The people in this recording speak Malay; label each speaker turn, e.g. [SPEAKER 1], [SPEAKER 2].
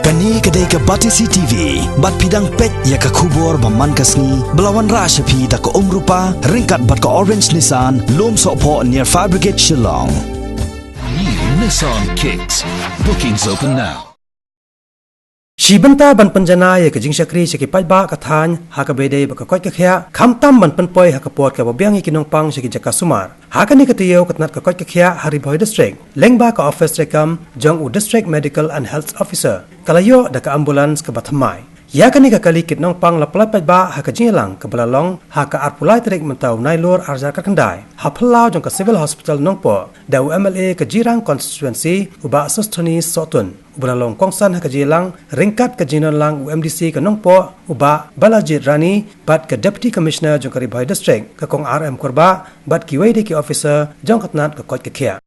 [SPEAKER 1] Kani kedai ke Batisi TV, bat pidang pet ya ke kubur baman kasni, belawan rashapi da ke rupa, ringkat bat ke Orange Nissan, lom sokpo near Fire Brigade Shillong.
[SPEAKER 2] New Nissan Kicks. Bookings open now.
[SPEAKER 3] Shibanta ban panjana ya ke jing shakri shaki pajba kathan haka bede ba ka koi ka khya khamtam ban panpoi haka pot ka babiang ikinong pang shaki jaka sumar haka ni katiyo katnat ka koi ka khya Haribhoi district lengba ka office rekam jong u district medical and health officer kalayo da ka ambulance ka bathamai ya kani ka kali kitnong pang lapla pajba haka jingalang ka balalong haka arpulai trek mentau nailor arjar ka kandai haplau jong ka civil hospital nongpo da MLA ka jirang constituency uba asostani sotun Bulalong kongsan haka jilang ringkat ke jinon lang UMDC ke nongpo uba Balajit Rani bat ke Deputy Commissioner jong Haribhoi District ke kong RM Korba bat ki WDK officer jong katnat ke kot ke kia.